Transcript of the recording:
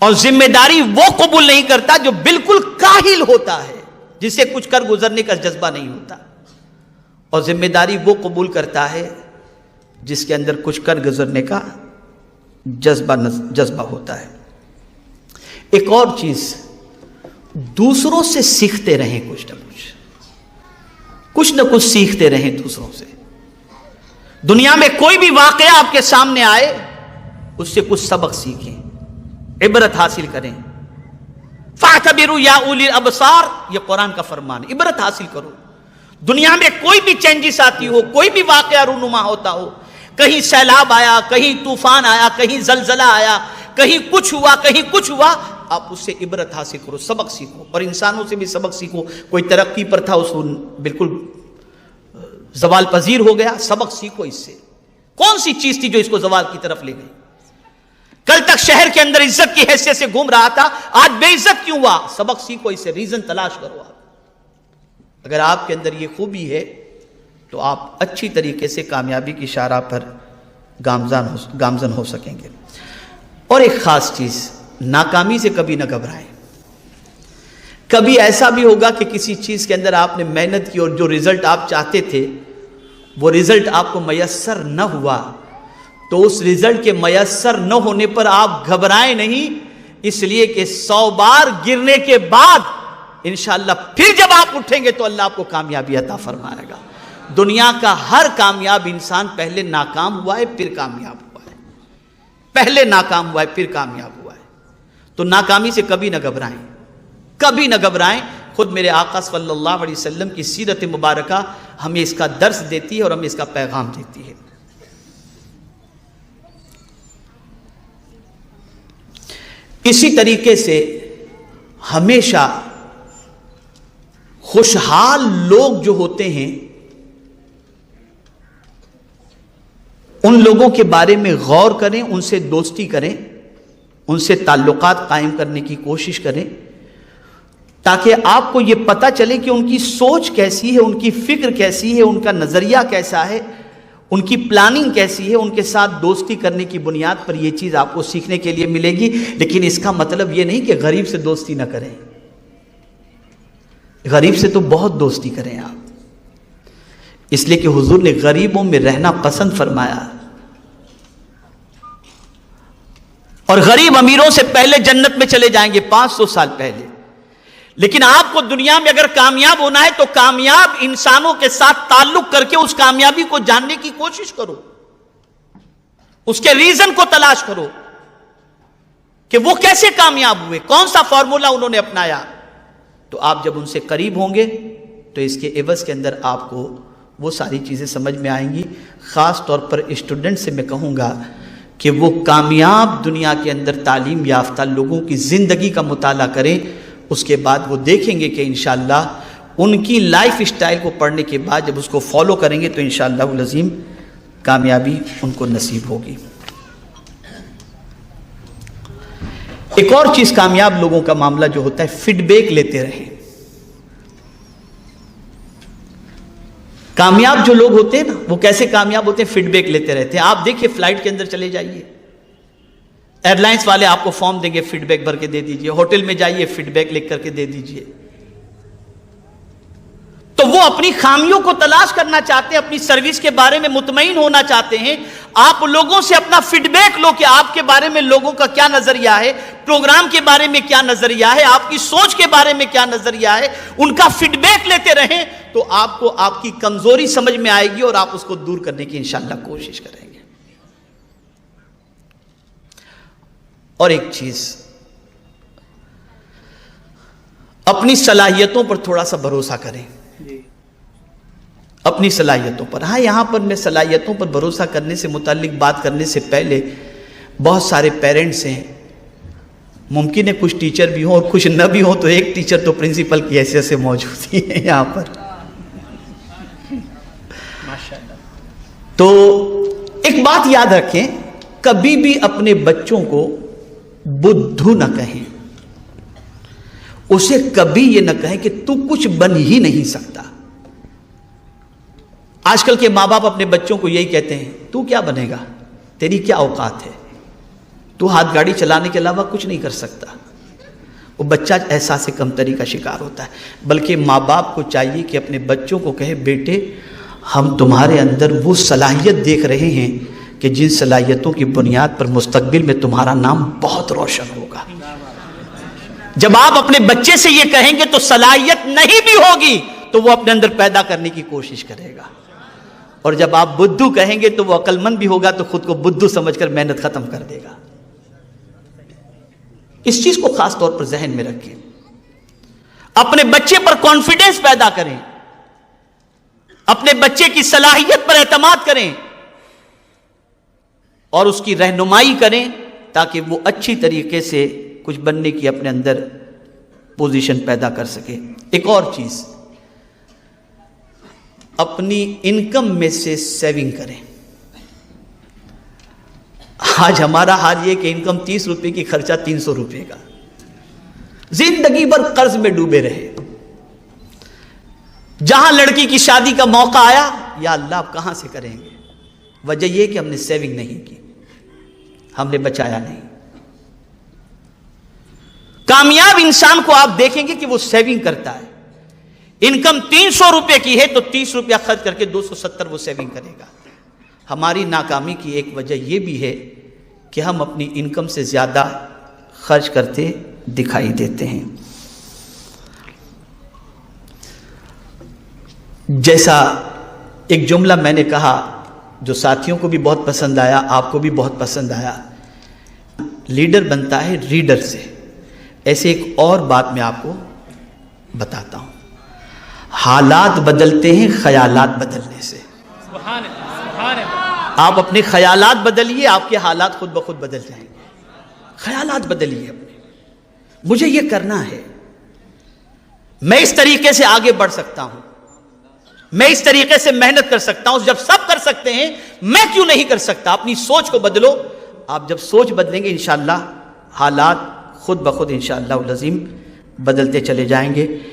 اور ذمہ داری وہ قبول نہیں کرتا جو بالکل کاہل ہوتا ہے، جسے کچھ کر گزرنے کا جذبہ نہیں ہوتا، اور ذمہ داری وہ قبول کرتا ہے جس کے اندر کچھ کر گزرنے کا جذبہ ہوتا ہے۔ ایک اور چیز، دوسروں سے سیکھتے رہیں، کچھ نہ کچھ سیکھتے رہیں دوسروں سے۔ دنیا میں کوئی بھی واقعہ آپ کے سامنے آئے، اس سے کچھ سبق سیکھیں، عبرت حاصل کریں۔ فَاعْتَبِرُوا يَا أُولِي الْأَبْصَارِ، یہ قرآن کا فرمان ہے، عبرت حاصل کرو۔ دنیا میں کوئی بھی چینجز آتی ہو، کوئی بھی واقعہ رونما ہوتا ہو، کہیں سیلاب آیا، کہیں طوفان آیا، کہیں زلزلہ آیا، کہیں کچھ ہوا، کہیں کچھ ہوا، آپ اس سے عبرت حاصل کرو، سبق سیکھو، اور انسانوں سے بھی سبق سیکھو۔ کوئی ترقی پر تھا، اس کو بالکل زوال پذیر ہو گیا، سبق سیکھو اس سے۔ کون سی چیز تھی جو اس کو زوال کی طرف لے گئی؟ کل تک شہر کے اندر عزت کی حیثیت سے گھوم رہا تھا، آج بے عزت کیوں ہوا؟ سبق سیکھو اس سے، ریزن تلاش کرو۔ آپ اگر آپ کے اندر یہ خوبی ہے تو آپ اچھی طریقے سے کامیابی کی شاہراہ پر گامزن ہو سکیں گے۔ اور ایک خاص چیز، ناکامی سے کبھی نہ گھبرائیں۔ کبھی ایسا بھی ہوگا کہ کسی چیز کے اندر آپ نے محنت کی اور جو رزلٹ آپ چاہتے تھے وہ رزلٹ آپ کو میسر نہ ہوا، تو اس رزلٹ کے میسر نہ ہونے پر آپ گھبرائیں نہیں، اس لیے کہ 100 بار گرنے کے بعد انشاءاللہ پھر جب آپ اٹھیں گے تو اللہ آپ کو کامیابی عطا فرمائے گا۔ دنیا کا ہر کامیاب انسان پہلے ناکام ہوا ہے پھر کامیاب ہوا ہے، پہلے ناکام ہوا ہے پھر کامیاب ہوا ہے۔ تو ناکامی سے کبھی نہ گھبرائیں، کبھی نہ گھبرائیں۔ خود میرے آقا صلی اللہ علیہ وسلم کی سیرت مبارکہ ہمیں اس کا درس دیتی ہے اور ہمیں اس کا پیغام دیتی ہے۔ اسی طریقے سے ہمیشہ خوشحال لوگ جو ہوتے ہیں ان لوگوں کے بارے میں غور کریں، ان سے دوستی کریں، ان سے تعلقات قائم کرنے کی کوشش کریں، تاکہ آپ کو یہ پتہ چلے کہ ان کی سوچ کیسی ہے، ان کی فکر کیسی ہے، ان کا نظریہ کیسا ہے، ان کی پلاننگ کیسی ہے۔ ان کے ساتھ دوستی کرنے کی بنیاد پر یہ چیز آپ کو سیکھنے کے لیے ملے گی۔ لیکن اس کا مطلب یہ نہیں کہ غریب سے دوستی نہ کریں، غریب سے تو بہت دوستی کریں آپ، اس لیے کہ حضور نے غریبوں میں رہنا پسند فرمایا، اور غریب امیروں سے پہلے جنت میں چلے جائیں گے 500 سال پہلے۔ لیکن آپ کو دنیا میں اگر کامیاب ہونا ہے تو کامیاب انسانوں کے ساتھ تعلق کر کے اس کامیابی کو جاننے کی کوشش کرو، اس کے ریزن کو تلاش کرو کہ وہ کیسے کامیاب ہوئے، کون سا فارمولا انہوں نے اپنایا۔ تو آپ جب ان سے قریب ہوں گے تو اس کے عوض کے اندر آپ کو وہ ساری چیزیں سمجھ میں آئیں گی۔ خاص طور پر اسٹوڈنٹ سے میں کہوں گا کہ وہ کامیاب دنیا کے اندر تعلیم یافتہ لوگوں کی زندگی کا مطالعہ کریں، اس کے بعد وہ دیکھیں گے کہ انشاءاللہ ان کی لائف اسٹائل کو پڑھنے کے بعد جب اس کو فالو کریں گے تو انشاءاللہ العظیم کامیابی ان کو نصیب ہوگی۔ ایک اور چیز کامیاب لوگوں کا معاملہ جو ہوتا ہے، فیڈ بیک لیتے رہیں۔ کامیاب جو لوگ ہوتے ہیں نا، وہ کیسے کامیاب ہوتے ہیں؟ فیڈ بیک لیتے رہتے ہیں۔ آپ دیکھیے فلائٹ کے اندر چلے جائیے، ایئر لائنس والے آپ کو فارم دیں گے، فیڈ بیک بھر کے دے دیجئے، ہوٹل میں جائیے فیڈ بیک لکھ کر کے دے دیجئے۔ تو وہ اپنی خامیوں کو تلاش کرنا چاہتے ہیں، اپنی سروس کے بارے میں مطمئن ہونا چاہتے ہیں۔ آپ لوگوں سے اپنا فیڈ بیک لو کہ آپ کے بارے میں لوگوں کا کیا نظریہ ہے، پروگرام کے بارے میں کیا نظریہ ہے، آپ کی سوچ کے بارے میں کیا نظریہ ہے، ان کا فیڈ بیک لیتے رہیں تو آپ کو آپ کی کمزوری سمجھ میں آئے گی اور آپ اس کو دور کرنے کی انشاءاللہ کوشش کریں گے۔ اور ایک چیز، اپنی صلاحیتوں پر تھوڑا سا بھروسہ کریں، اپنی صلاحیتوں پر۔ ہاں، یہاں پر میں صلاحیتوں پر بھروسہ کرنے سے متعلق بات کرنے سے پہلے بہت سارے پیرنٹس ہیں، ممکن ہے کچھ ٹیچر بھی ہوں اور کچھ نہ بھی ہوں، تو ایک ٹیچر تو پرنسپل کی حیثیت سے موجود ہی ہے یہاں پر۔ تو ایک بات یاد رکھیں، کبھی بھی اپنے بچوں کو بدھو نہ کہیں، اسے کبھی یہ نہ کہیں کہ تو کچھ بن ہی نہیں سکتا۔ آج کل کے ماں باپ اپنے بچوں کو یہی کہتے ہیں، تو کیا بنے گا، تیری کیا اوقات ہے، تو ہاتھ گاڑی چلانے کے علاوہ کچھ نہیں کر سکتا. وہ بچہ احساس کمتری کا شکار ہوتا ہے. بلکہ ماں باپ کو چاہیے کہ اپنے بچوں کو کہے بیٹے ہم تمہارے اندر وہ صلاحیت دیکھ رہے ہیں کہ جن صلاحیتوں کی بنیاد پر مستقبل میں تمہارا نام بہت روشن ہوگا. جب آپ اپنے بچے سے یہ کہیں گے تو صلاحیت نہیں بھی ہوگی تو وہ اپنے اندر پیدا کرنے کی کوشش کرے گا. اور جب آپ بدھو کہیں گے تو وہ عقل مند بھی ہوگا تو خود کو بدھو سمجھ کر محنت ختم کر دے گا. اس چیز کو خاص طور پر ذہن میں رکھیں. اپنے بچے پر کانفیڈنس پیدا کریں, اپنے بچے کی صلاحیت پر اعتماد کریں اور اس کی رہنمائی کریں تاکہ وہ اچھی طریقے سے کچھ بننے کی اپنے اندر پوزیشن پیدا کر سکے. ایک اور چیز, اپنی انکم میں سے سیونگ کریں. آج ہمارا حال یہ کہ انکم 30 روپے کی, خرچہ 300 روپے کا, زندگی بھر قرض میں ڈوبے رہے. جہاں لڑکی کی شادی کا موقع آیا, یا اللہ آپ کہاں سے کریں گے؟ وجہ یہ کہ ہم نے سیونگ نہیں کی, ہم نے بچایا نہیں. کامیاب انسان کو آپ دیکھیں گے کہ وہ سیونگ کرتا ہے. انکم 300 روپے کی ہے تو 30 روپیہ خرچ کر کے 270 وہ سیونگ کرے گا. ہماری ناکامی کی ایک وجہ یہ بھی ہے کہ ہم اپنی انکم سے زیادہ خرچ کرتے دکھائی دیتے ہیں. جیسا ایک جملہ میں نے کہا جو ساتھیوں کو بھی بہت پسند آیا, آپ کو بھی بہت پسند آیا, لیڈر بنتا ہے ریڈر سے. ایسے ایک اور بات میں آپ کو بتاتا ہوں, حالات بدلتے ہیں خیالات بدلنے سے. آپ اپنے خیالات بدلیے, آپ کے حالات خود بخود بدل جائیں گے. خیالات بدلیے اپنے, مجھے یہ کرنا ہے, میں اس طریقے سے آگے بڑھ سکتا ہوں, میں اس طریقے سے محنت کر سکتا ہوں. جب سب کر سکتے ہیں میں کیوں نہیں کر سکتا؟ اپنی سوچ کو بدلو. آپ جب سوچ بدلیں گے انشاءاللہ حالات خود بخود انشاءاللہ العظیم بدلتے چلے جائیں گے.